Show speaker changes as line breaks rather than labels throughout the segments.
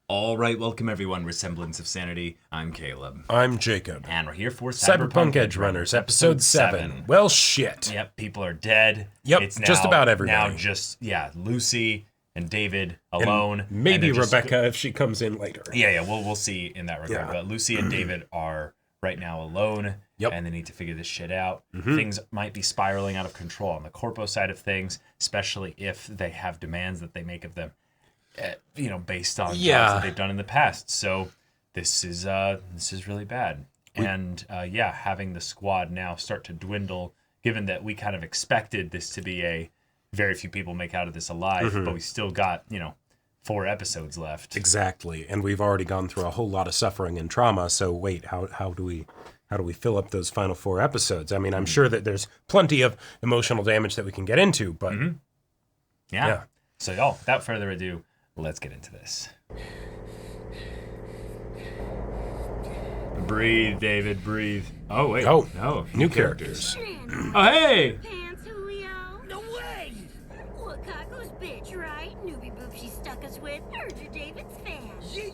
All right, welcome everyone. We're Semblance of Sanity. I'm Caleb.
I'm Jacob.
And we're here for
Cyberpunk Edgerunners, episode 7. Well, shit.
Yep, people are dead.
Yep,
it's now,
just about everybody.
Now just, Lucy and David alone.
And maybe Rebecca if she comes in later.
Yeah, we'll see in that regard. Yeah. But Lucy and David are right now alone, and they need to figure this shit out. Things might be spiraling out of control on the Corpo side of things, especially if they have demands that they make of them. Based on jobs that they've done in the past. So this is really bad. And having the squad now start to dwindle, given that we kind of expected this to be a very few people make out of this alive, but we still got, 4 episodes left.
Exactly. And we've already gone through a whole lot of suffering and trauma. So wait, how do we fill up those final 4 episodes? I mean, I'm sure that there's plenty of emotional damage that we can get into, but
yeah. So y'all, without further ado, let's get into this. Breathe, David, breathe. Oh, wait.
Oh,
no.
New characters.
Oh, hey!
Pants, Julio?
No way!
Wakako's bitch, right? Newbie boob she stuck us with. Heard you're David's fan.
Yay!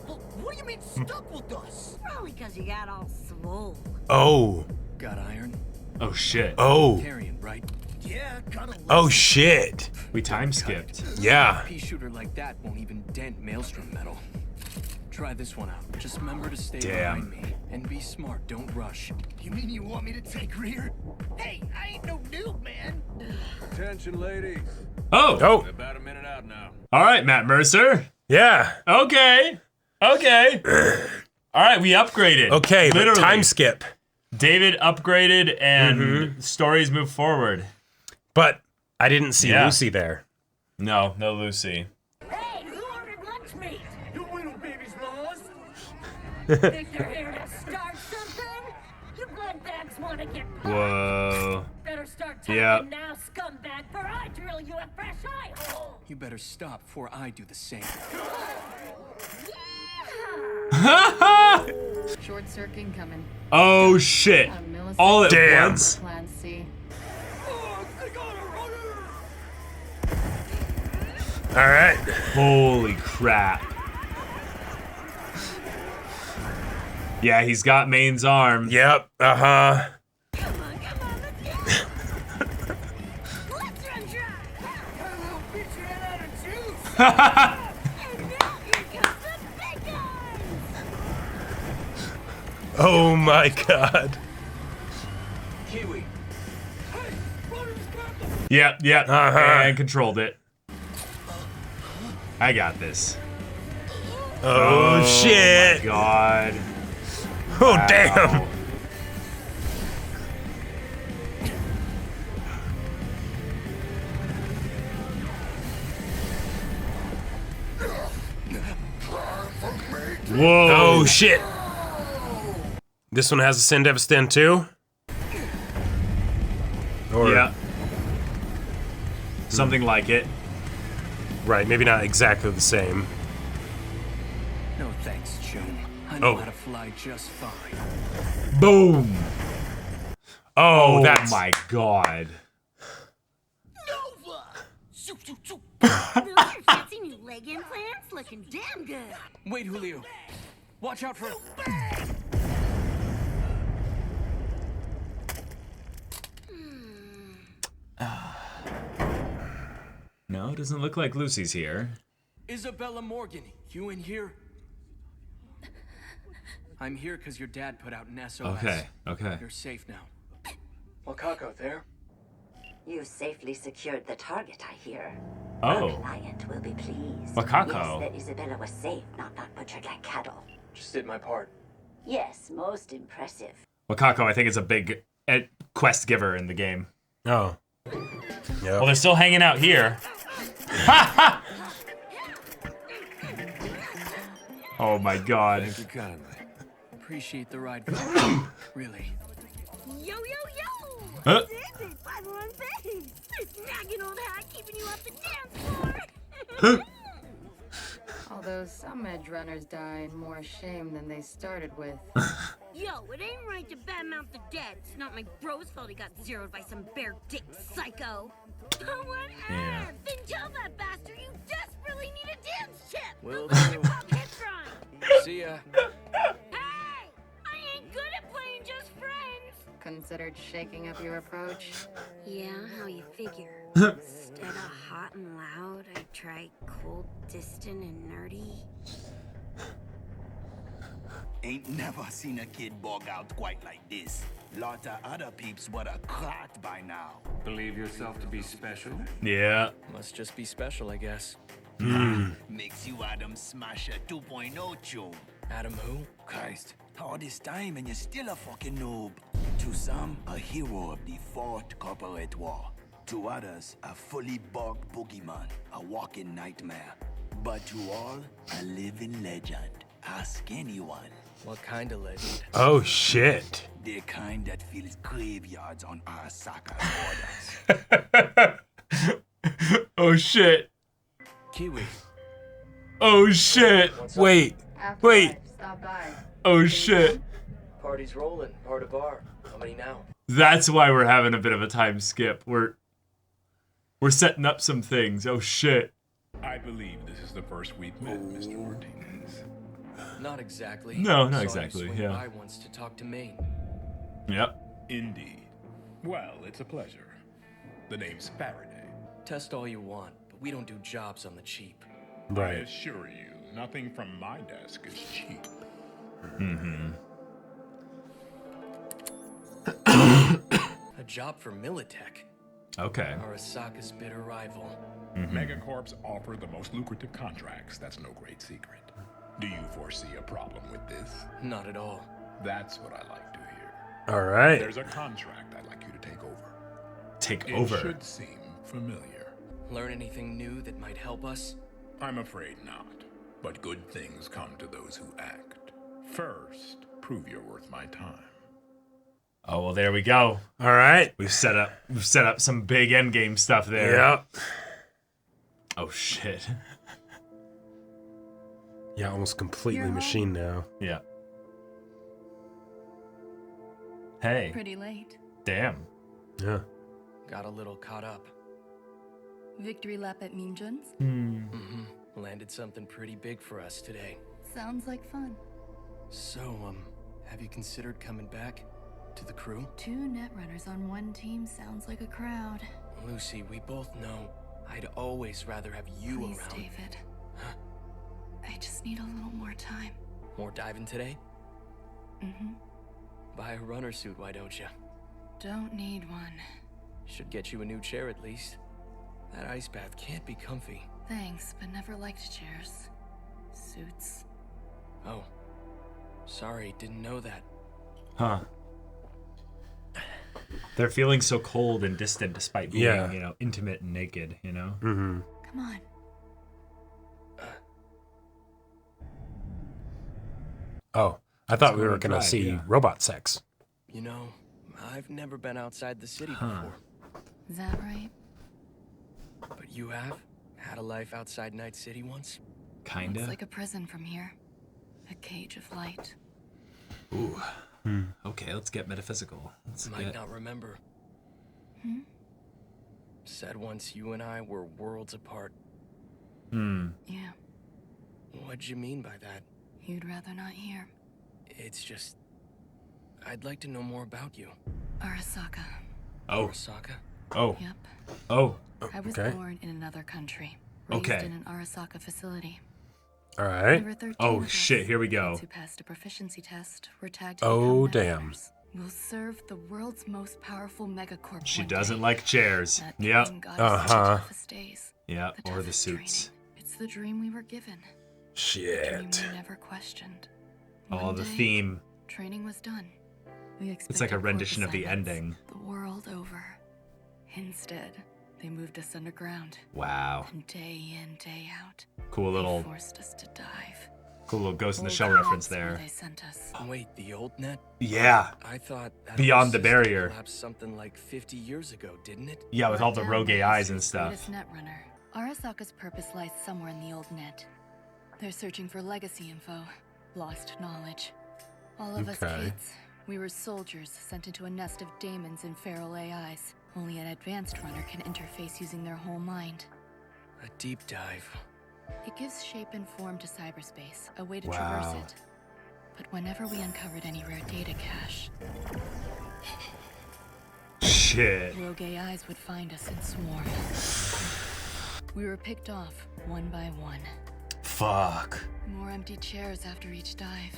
Well, what do you mean stuck with us?
Probably because you got all swole.
Oh.
Got iron?
Oh, shit.
Oh.
Carrying, right? Yeah, got a
Oh, shit.
We time skipped.
Yeah.
A pea shooter like that won't even dent Maelstrom metal. Try this one out. Just remember to stay behind me. And be smart, don't rush. You mean you want me to take rear? Hey, I ain't no noob, man!
Attention, ladies.
Oh.
Oh.
We're about a minute out now.
All right, Matt Mercer.
Yeah.
Okay. All right, we upgraded.
Okay,
literally.
but time skip.
David upgraded and stories move forward.
But I didn't see Lucy there.
No Lucy.
Hey, who ordered lunch meat?
You little baby's lost!
Think they're here to start something? You blood bags want to get pumped.
Whoa.
Better start talking now, scumbag, for I drill you a fresh eye hole.
You better stop before I do the same.
Short circuit coming.
Oh shit. All at
Damn.
once.
Plan C.
All right.
Holy crap. Yeah, he's got Maine's arm.
Yep. Uh-huh.
Come on, let's get it. Let's run dry.
That little bitch ran out of juice!
And now here comes the big guns.
Oh my god.
Kiwi. Hey, Rudder's got the...
Yep.
Uh-huh.
And controlled it. I got this.
Oh shit.
My God.
Oh
Wow.
damn.
Whoa.
Oh shit. This one has a Send Evistan too? Or,
Yeah. Something like it.
Right, maybe not exactly the same.
No thanks, June. I know
Oh.
how to fly just fine.
Boom.
Oh,
Oh
that's...
my God.
Nova! Zoop, zoop, zoop.
Those are fancy new leg implants looking damn good.
Wait, Julio. Watch out for...
No, it doesn't look like Lucy's here.
Isabella Morgan, you in here? I'm here because your dad put out an SOS.
Okay.
You're safe now. Wakako there?
You safely secured the target, I hear.
Oh.
Our client will be pleased.
Wakako.
Yes, that Isabella was safe, not butchered like cattle.
Just did my part.
Yes, most impressive.
Wakako, I think, is a big quest giver in the game.
Oh. Yeah.
Well, they're still hanging out here. Oh my God.
Thank you kindly.
Appreciate the ride. Really.
Yo, yo, yo!
Huh?
David, 501 things. This nagging old hat keeping you off the dance floor.
Although some Edgerunners die in more shame than they started with.
Yo, it ain't right to badmouth the dead. It's not my bro's fault he got zeroed by some bare dick psycho. Oh, what?
Yeah.
Then tell that bastard you desperately need a dance chip.
Will
Before the cop
See ya.
Hey! I ain't good at playing just friends!
Considered shaking up your approach?
Yeah, how you figure? Instead of hot and loud, I try cold, distant, and nerdy.
Ain't never seen a kid bug out quite like this. Lot of other peeps would have cracked by now.
Believe yourself to be special?
Yeah.
Must just be special, I guess.
Makes you Adam Smasher 2.0 Joe.
Adam who?
Christ, all this time and you're still a fucking noob. To some, a hero of the Fourth Corporate War. To others, a fully bugged boogeyman, a walking nightmare. But to all, a living legend. Ask anyone.
What kind of legend?
Oh shit.
The kind that fills graveyards on Arasaka's borders.
Oh shit.
Kiwi.
Oh shit.
Wait.
After
Wait.
life, stop by.
Oh shit.
Party's rolling. Bar to bar. How many now?
That's why we're having a bit of a time skip. We're setting up some things. Oh shit.
I believe this is the first we've met, Mr. Martinez.
Not exactly.
No, not
Saw him
exactly,
swing
yeah.
by once to talk to Maine.
Yep.
Indeed. Well, it's a pleasure. The name's Faraday.
Test all you want, but we don't do jobs on the cheap.
I
Right.
assure you, nothing from my desk is cheap.
A job for Militech.
Okay.
Arasaka's bitter rival.
Megacorps offer the most lucrative contracts. That's no great secret. Do you foresee a problem with this?
Not at all.
That's what I like to hear.
All right.
There's a contract I'd like you to take over.
Take
It
over.
should seem familiar.
Learn anything new that might help us?
I'm afraid not. But good things come to those who act. First, prove you're worth my time.
Oh well, there we go.
All right.
We've set up some big endgame stuff there.
Yep.
Oh shit.
Yeah, almost completely
You're home.
machine now.
Yeah. Hey.
Pretty late.
Damn.
Yeah.
Got a little caught up.
Victory lap at Minjun's?
Landed something pretty big for us today.
Sounds like fun.
So, have you considered coming back to the crew?
2 netrunners on one team sounds like a crowd.
Lucy, we both know I'd always rather have you
Please,
around.
David. I just need a little more time.
More diving today?
Mm-hmm.
Buy a runner suit, why don't you?
Don't need one.
Should get you a new chair at least. That ice bath can't be comfy.
Thanks, but never liked chairs. Suits.
Oh. Sorry, didn't know that.
Huh. They're feeling so cold and distant despite being,
Yeah.
Intimate and naked,
Mm-hmm.
Come on.
Oh, I thought we
go
were
and
gonna
drive,
see
yeah.
robot sex.
You know, I've never been outside the city before.
Is that right?
But you have? Had a life outside Night City once?
Kinda.
It's like a prison from here. A cage of light.
Ooh. Okay, let's get metaphysical.
Might not remember. Said once you and I were worlds apart.
Yeah,
What'd you mean by that?
you'd rather not hear.
It's just... I'd like to know more about you.
Arasaka.
Oh.
Arasaka?
Oh.
Yep.
Oh.
I was
Okay.
born in another country. Raised
Okay.
in an Arasaka facility.
All right.
There were 13
Oh
of us.
shit, here we go.
Kids who passed a proficiency test were tagged to
Oh,
become
damn.
Netrunners. We'll serve the world's most powerful megacorp.
She
one
doesn't
day.
like chairs.
That
Yep.
dream got us through the toughest days,
Yep. Or the
toughest
suits.
training. It's the dream we were given. A dream
Shit.
we never questioned.
Oh,
One
the
day,
theme.
Training was done. We
It's like
expected
a rendition
corp
of the
assignments
ending.
The world over. Instead, they moved us underground.
Wow.
And day in, day out,
Cool
they
little
forced us to dive.
Ghost in the
Old
Shell
nets
reference
where
there.
They sent us.
Wait, the old net?
Yeah.
I thought that
Beyond
whole
the
system
barrier.
collapsed something like 50 years ago, didn't it?
Yeah, with all the
Down
rogue
by
AIs and
history's
stuff.
greatest netrunner. Arasaka's purpose lies somewhere in the old net. They're searching for legacy info, lost knowledge. All of us
Okay.
kids, we were soldiers sent into a nest of daemons and feral AIs. Only an advanced runner can interface using their whole mind.
A deep dive.
It gives shape and form to cyberspace, a way to traverse it. But whenever we uncovered any rare data cache,
Shit.
rogue AIs would find us in swarms. We were picked off one by one.
Fuck.
More empty chairs after each dive.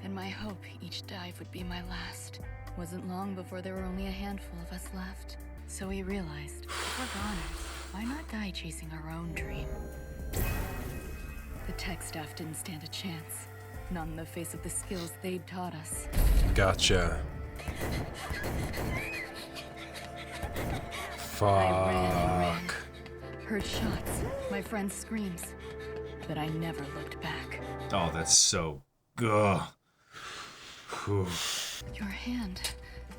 And my hope each dive would be my last. Wasn't long before there were only a handful of us left. So we realized, if we're goners, why not die chasing our own dream? The tech staff didn't stand a chance. Not in the face of the skills they'd taught us.
Gotcha.
I ran and ran.
Fuck.
Heard shots, my friends' screams. But I never looked back.
Oh, that's so... Ugh.
Your hand.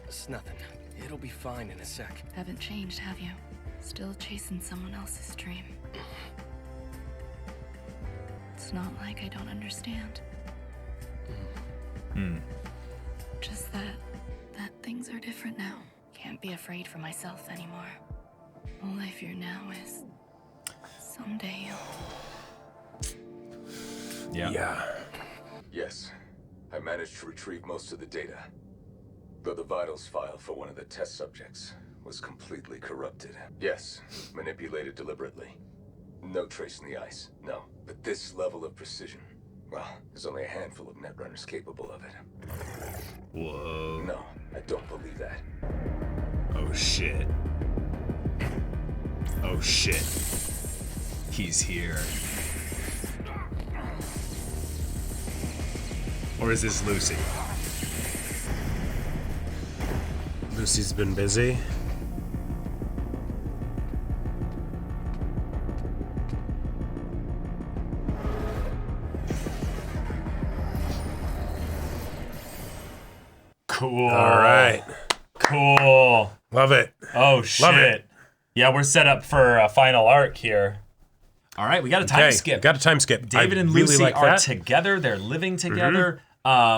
It's nothing. It'll be fine in a sec.
Haven't changed, have you? Still chasing someone else's dream. It's not like I don't understand. Just that things are different now. Can't be afraid for myself anymore. All I fear now is someday
Yeah.
Yes. I managed to retrieve most of the data. Though the vitals file for one of the test subjects was completely corrupted. Yes, manipulated deliberately. No trace in the ice, no. But this level of precision, well, there's only a handful of Netrunners capable of it.
Whoa.
No, I don't believe that.
Oh, shit. Oh, shit. He's here. Or is this Lucy?
Lucy's been busy.
Cool.
All right.
Cool.
Love it.
Oh, shit.
Love it.
Yeah, we're set up for a final arc here. All right, we got a time skip.
Got a time skip.
David and
really
Lucy
like
are
that.
together. They're living together.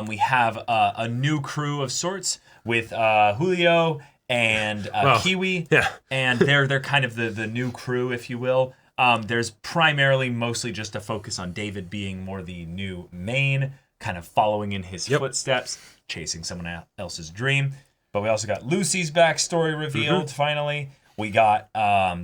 We have a new crew of sorts with Julio and Kiwi.
Yeah.
And they're kind of the new crew, if you will. There's mostly just a focus on David being more the new main, kind of following in his footsteps, chasing someone else's dream. But we also got Lucy's backstory revealed, finally. We got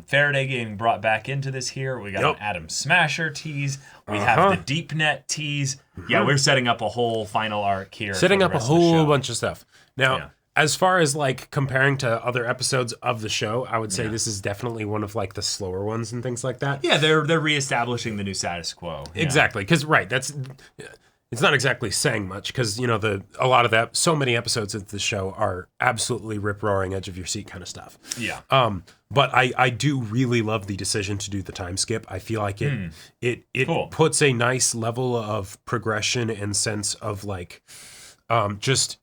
Faraday getting brought back into this here. We got an Adam Smasher tease. We have the Deep Net tease. Yeah, we're setting up a whole final arc here.
Setting up a whole bunch of stuff. Now, as far as like comparing to other episodes of the show, I would say this is definitely one of like the slower ones and things like that.
Yeah, they're reestablishing the new status quo.
Exactly, because it's not exactly saying much because you know a lot of that, so many episodes of the show are absolutely rip roaring, edge of your seat kind of stuff.
Yeah.
But I do really love the decision to do the time skip. I feel like it
Cool.
puts a nice level of progression and sense of like, just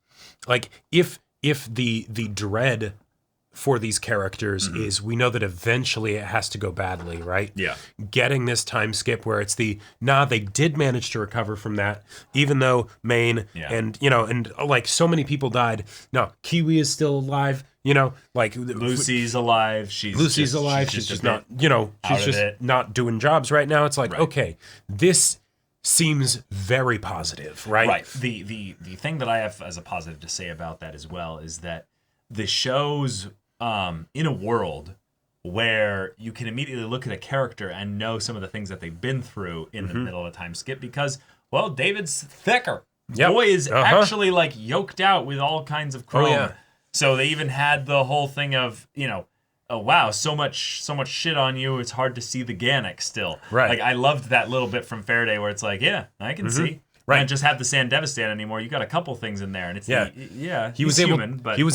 like if the dread for these characters is we know that eventually it has to go badly, right?
Yeah.
Getting this time skip where it's they did manage to recover from that, even though Maine and like so many people died. No, Kiwi is still alive, like
Lucy's alive.
Lucy's alive. She's just not, she's just not doing jobs right now. It's like, okay, this seems very positive, right?
Right. The thing that I have as a positive to say about that as well is that the show's in a world where you can immediately look at a character and know some of the things that they've been through in the middle of a time skip because, well, David's thicker. Boy is actually like yoked out with all kinds of chrome.
Oh, yeah.
So they even had the whole thing of, oh wow, so much shit on you, it's hard to see the Ganek still.
Right.
Like I loved that little bit from Faraday where it's like, yeah, I can see.
Right.
Can't just have the Sandevastan anymore. You got a couple things in there, and it's
he was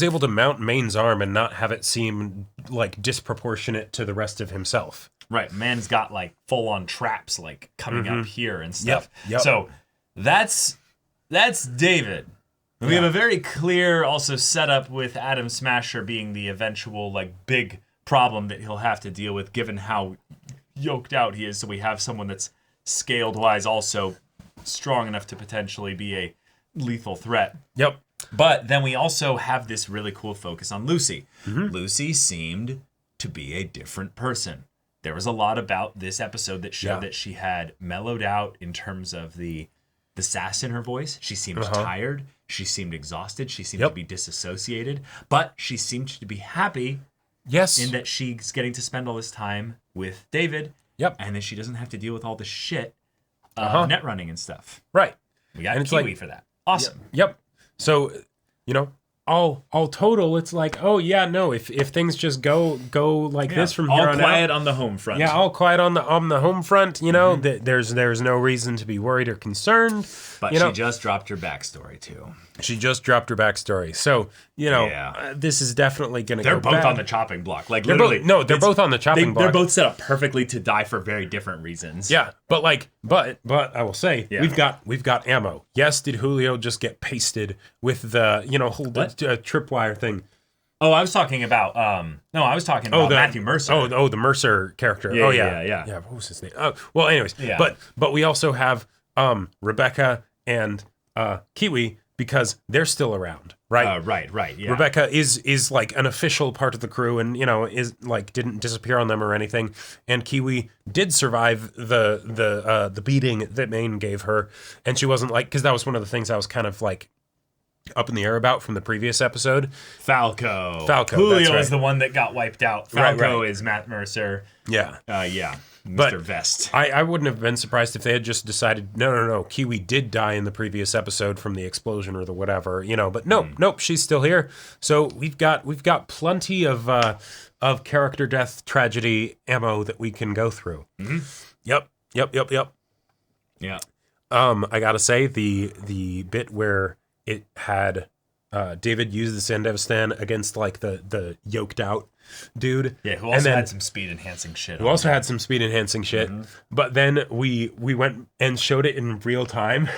able to mount Maine's arm and not have it seem like disproportionate to the rest of himself.
Right, man's got like full on traps like coming up here and stuff.
Yep.
So that's David. We have a very clear also setup with Adam Smasher being the eventual like big problem that he'll have to deal with given how yoked out he is. So we have someone that's scaled wise also strong enough to potentially be a lethal threat.
Yep.
But then we also have this really cool focus on Lucy. Lucy seemed to be a different person. there was a lot about this episode that showed that she had mellowed out in terms of the sass in her voice. She seemed tired. She seemed exhausted. She seemed to be disassociated, but she seemed to be happy.
Yes.
In that she's getting to spend all this time with David.
Yep.
And then she doesn't have to deal with all the shit net running and stuff.
Right.
We got Kiwi for that. Awesome.
Yep. So, you know, all total, it's like, oh yeah, no, if things just go like this from here on out.
All quiet on the home front.
Yeah, all quiet on the home front. You know, there's no reason to be worried or concerned.
But she just dropped her backstory too.
She just dropped her backstory. So, you know, this is definitely going to go
They're both
bad.
on the chopping block. Like,
they're
literally.
They're both on the chopping block.
They're both set up perfectly to die for very different reasons.
Yeah, but I will say, we've got ammo. Yes, did Julio just get pasted with the, whole tripwire thing?
Oh, I was talking about, Matthew Mercer.
The Mercer character. Yeah. What was his name? Oh, well, anyways.
Yeah.
But we also have Rebecca and Kiwi, because they're still around, right?
Right. Yeah.
Rebecca is like an official part of the crew, and is like didn't disappear on them or anything. And Kiwi did survive the beating that Maine gave her, and she wasn't like, because that was one of the things I was kind of like up in the air about from the previous episode.
Falco.
Julio
is the one that got wiped out. Falco is Matt Mercer.
Yeah.
Mr. Vest.
I wouldn't have been surprised if they had just decided, no, Kiwi did die in the previous episode from the explosion or the whatever, but nope, she's still here. So we've got plenty of character death tragedy ammo that we can go through.
Mm-hmm.
Yep.
Yeah.
I gotta say the bit where it had David use the Sandevistan against like the yoked out dude.
Yeah, who also had some speed enhancing shit.
Mm-hmm. But then we went and showed it in real time.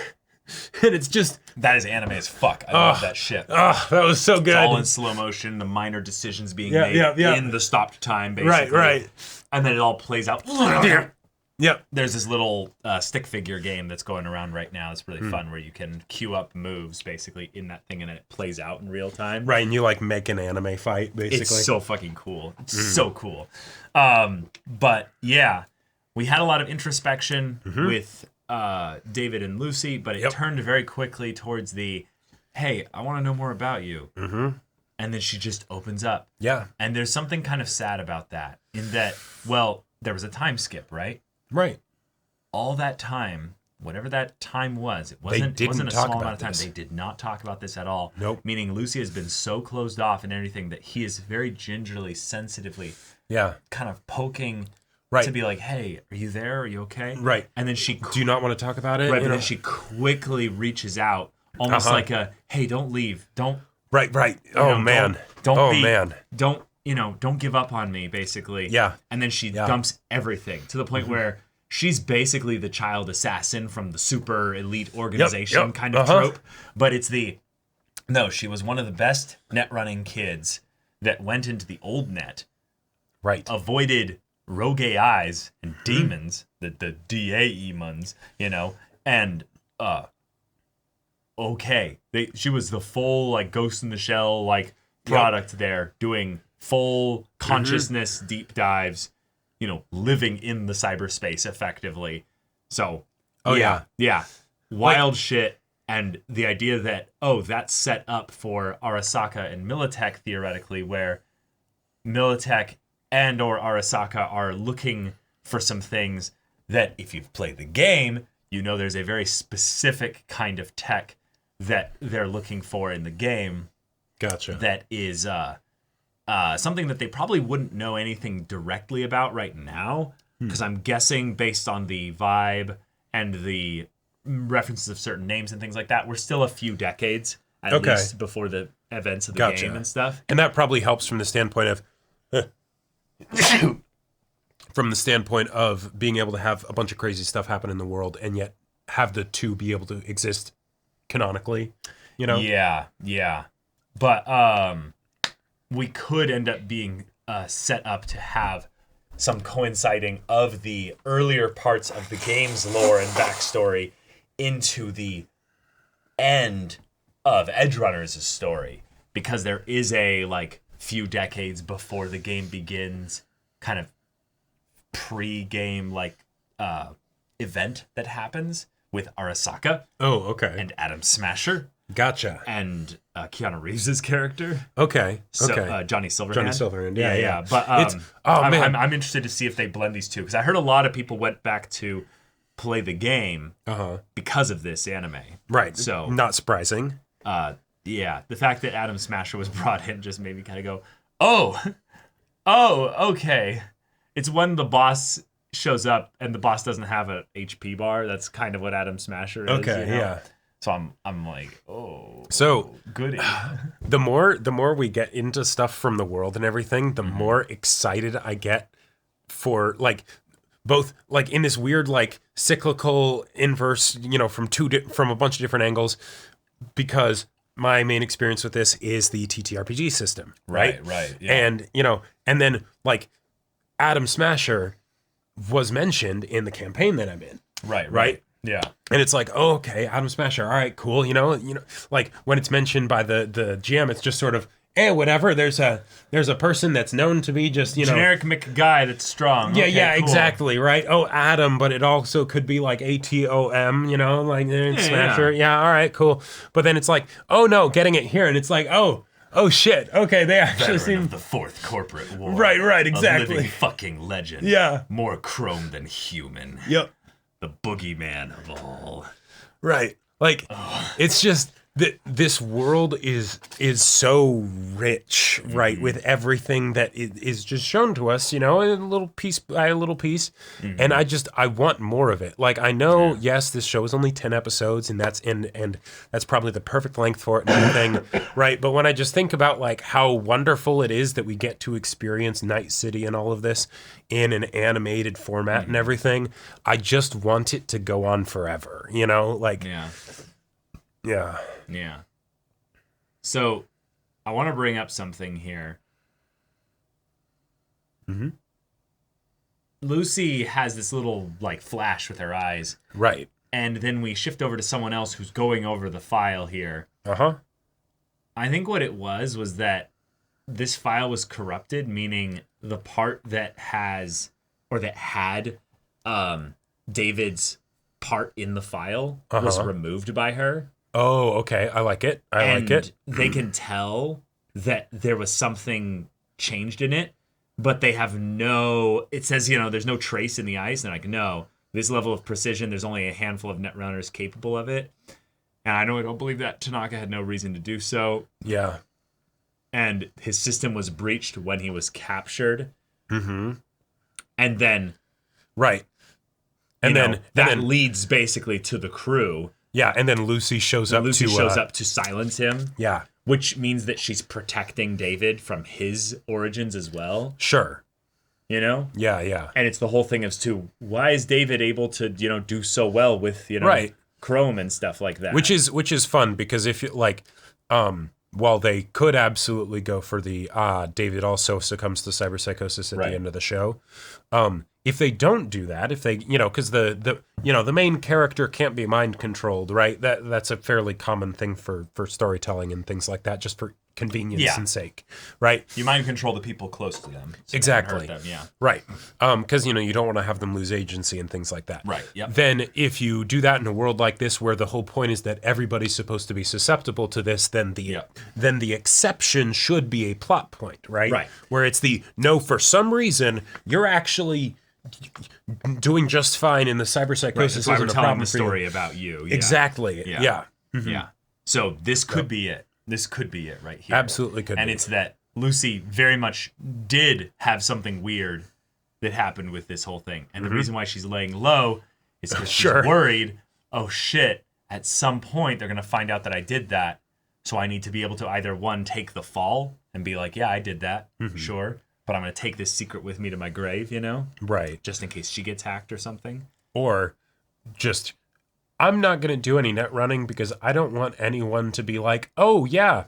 And it's just...
That is anime as fuck. I love that shit.
That was so good.
It's all in slow motion, the minor decisions being made in the stopped time, basically.
Right.
And then it all plays out.
Yep.
There's this little stick figure game that's going around right now. It's really fun, where you can queue up moves basically in that thing, and it plays out in real time.
Right, and you like make an anime fight basically.
It's so fucking cool. It's so cool. But yeah, we had a lot of introspection with David and Lucy, but it turned very quickly towards the, hey, I want to know more about you. Mm-hmm. And then she just opens up.
Yeah.
And there's something kind of sad about that, in that, well, there was a time skip, right?
Right.
All that time, whatever that time was, it wasn't a small amount of time. They did not talk about this at all.
Nope.
Meaning Lucy has been so closed off and everything that he is very gingerly, sensitively, kind of poking to be like, hey, are you there? Are you okay?
Right.
And then she...
Do you not want to talk about it?
Right, but then she quickly reaches out, almost like a, hey, don't leave. Don't...
Right. Oh, man.
Don't give up on me, basically.
Yeah.
And then she dumps everything to the point where she's basically the child assassin from the super elite organization kind of trope. But it's she was one of the best net running kids that went into the old net.
Right.
Avoided rogue AIs and demons, the DAEmons, and she was the full like Ghost in the Shell like product there, doing full consciousness deep dives, living in the cyberspace effectively. So, wild shit. And the idea that, that's set up for Arasaka and Militech theoretically, where Militech and or Arasaka are looking for some things that, if you've played the game, there's a very specific kind of tech that they're looking for in the game.
Gotcha.
That is something that they probably wouldn't know anything directly about right now, because I'm guessing based on the vibe and the references of certain names and things like that, we're still a few decades at least before the events of the game and stuff.
And that probably helps from the standpoint of being able to have a bunch of crazy stuff happen in the world and yet have the two be able to exist canonically, Yeah.
But we could end up being set up to have some coinciding of the earlier parts of the game's lore and backstory into the end of Edgerunners' story, because there is a few decades before the game begins kind of pre-game like event that happens with Arasaka.
Oh, okay.
And Adam Smasher.
Gotcha.
And Keanu Reeves' character.
Okay.
So,
Okay.
Johnny Silverhand.
Johnny Silverhand. Yeah.
But
man.
I'm interested to see if they blend these two because I heard a lot of people went back to play the game because of this anime.
Right.
So
not surprising.
Yeah, the fact that Adam Smasher was brought in just made me kind of go, oh, okay. It's when the boss shows up and the boss doesn't have an HP bar. That's kind of what Adam Smasher is.
Okay,
you know?
yeah.
So I'm like, oh,
so
goody.
The more we get into stuff from the world and everything, the more excited I get for like both like in this weird like cyclical inverse, from a bunch of different angles, because my main experience with this is the TTRPG system, right?
Right. Yeah.
And and then like Adam Smasher was mentioned in the campaign that I'm in.
Right. Yeah.
And it's like, oh, okay, Adam Smasher, all right, cool. Like when it's mentioned by the GM, it's just sort of, whatever. There's a person that's known to be just,
generic guy that's strong.
Yeah,
okay, cool.
Exactly, right? Oh, Adam, but it also could be like ATOM, like Smasher. Yeah, all right, cool. But then it's like, oh no, getting it here, and it's like, oh shit. Okay, they actually seem
the fourth corporate war.
Right, exactly.
A living fucking legend.
Yeah.
More chrome than human.
Yep.
The boogeyman of all.
Right. Like, it's just this world is so rich, right, with everything that is just shown to us, a little piece by a little piece. And I want more of it. Like, I know, yes, this show is only 10 episodes, and that's probably the perfect length for it and everything, right? But when I just think about like how wonderful it is that we get to experience Night City and all of this in an animated format and everything, I just want it to go on forever, like. Yeah.
Yeah. So, I want to bring up something here. Lucy has this little, like, flash with her eyes.
Right.
And then we shift over to someone else who's going over the file here. I think what it was that this file was corrupted, meaning the part that had David's part in the file was removed by her.
Oh, okay. I like it. I like it.
They can tell that there was something changed in it, but they have it says, there's no trace in the ice. And they're like, no, this level of precision, there's only a handful of Netrunners capable of it. And I don't believe that Tanaka had no reason to do so.
Yeah.
And his system was breached when he was captured. And then...
Right. And then
that leads basically to the crew.
Yeah, and then Lucy shows up
to silence him.
Yeah.
Which means that she's protecting David from his origins as well.
Sure.
Yeah. And it's the whole thing as to why is David able to, do so well with,
right.
Chrome and stuff like that.
Which is fun because if you like while they could absolutely go for the David also succumbs to cyberpsychosis at the end of the show, if they don't do that, if they, because the main character can't be mind controlled, right? That's a fairly common thing for storytelling and things like that, just for convenience and sake, right?
You mind control the people close to them. So
exactly.
Them, yeah.
Right. Because, you don't want to have them lose agency and things like that.
Right. Yep.
Then if you do that in a world like this, where the whole point is that everybody's supposed to be susceptible to this, then the exception should be a plot point, right?
Right.
Where it's for some reason, you're actually doing just fine in the cyberpsychosis isn't a problem
the
for
story
you.
About you.
Yeah. Exactly. Yeah.
Yeah. So this could be it. This could be it right here.
Absolutely could be.
And it's that Lucy very much did have something weird that happened with this whole thing. And the reason why she's laying low is because she's worried, oh shit, at some point they're going to find out that I did that. So I need to be able to either, one, take the fall and be like, yeah, I did that, sure. But I'm going to take this secret with me to my grave,
Right.
Just in case she gets hacked or something.
Or just, I'm not going to do any net running because I don't want anyone to be like, oh, yeah,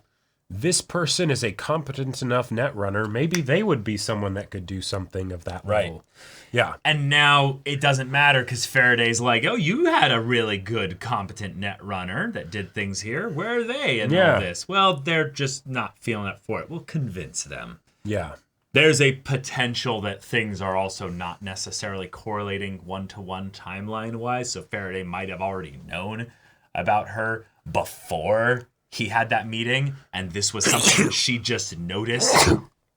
this person is a competent enough net runner. Maybe they would be someone that could do something of that level. Yeah.
And now it doesn't matter because Faraday's like, oh, you had a really good, competent net runner that did things here. Where are they and all this? Well, they're just not feeling up for it. We'll convince them.
Yeah.
there's a potential that things are also not necessarily correlating one-to-one timeline-wise. So Faraday might have already known about her before he had that meeting, and this was something that she just noticed,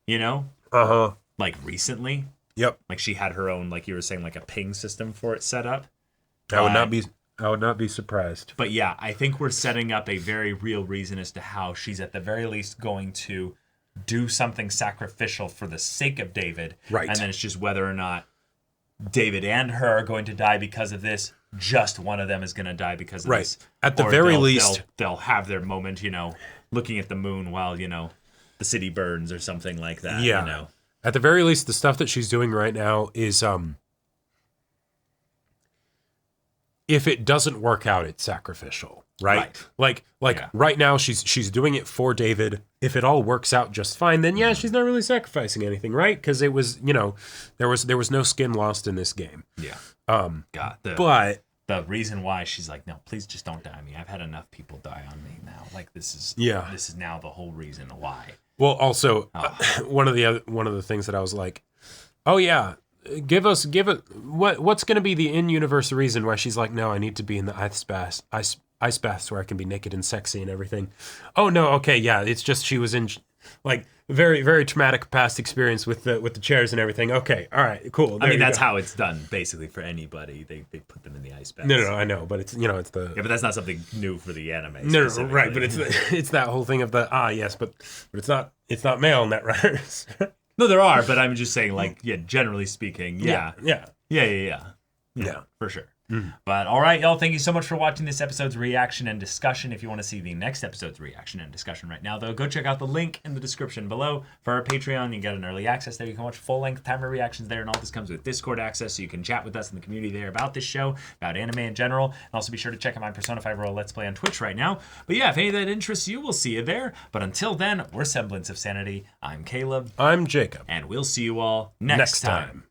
you know? Like recently.
Yep.
Like she had her own, like you were saying, like a ping system for it set up.
I would not be surprised.
But yeah, I think we're setting up a very real reason as to how she's at the very least going to do something sacrificial for the sake of David.
Right.
And then it's just whether or not David and her are going to die because of this. Just one of them is going to die because of this.
At the very least,
they'll have their moment, you know, looking at the moon while, you know, the city burns or something like that.
Yeah.
You know?
At the very least, the stuff that she's doing right now is, if it doesn't work out, it's sacrificial, right? Like right now, she's doing it for David. If it all works out just fine, then yeah, she's not really sacrificing anything, right? Because it was, you know, there was no skin lost in this game.
Yeah.
But
the reason why she's like, no, please just don't die on me. I've had enough people die on me now. Like this is now the whole reason why.
Well, also one of the things that I was like, oh yeah, give it. What's going to be the in-universe reason why she's like, no, I need to be in the ice baths where I can be naked and sexy and everything. Oh no, okay, yeah, it's just she was in like very, very traumatic past experience with the chairs and everything. Okay, all right, cool.
I mean, that's how it's done basically for anybody. They put them in the ice baths.
No, I know, but it's, you know, it's the
but that's not something new for the anime.
No, right, but it's that whole thing of the yes, but it's not male Netrunners.
No, there are, but I'm just saying, like, yeah, generally speaking, yeah, for sure. But all right, y'all, thank you so much for watching this episode's reaction and discussion. If you want to see the next episode's reaction and discussion right now, though, go check out the link in the description below for our Patreon. You can get an early access there. You can watch full-length timer reactions there, and all this comes with Discord access, so you can chat with us in the community there about this show, about anime in general. And also be sure to check out my Persona 5 Roll Let's Play on Twitch right now. But yeah, if any of that interests you, we'll see you there. But until then, we're Semblance of Sanity. I'm Caleb.
I'm Jacob.
And we'll see you all next time.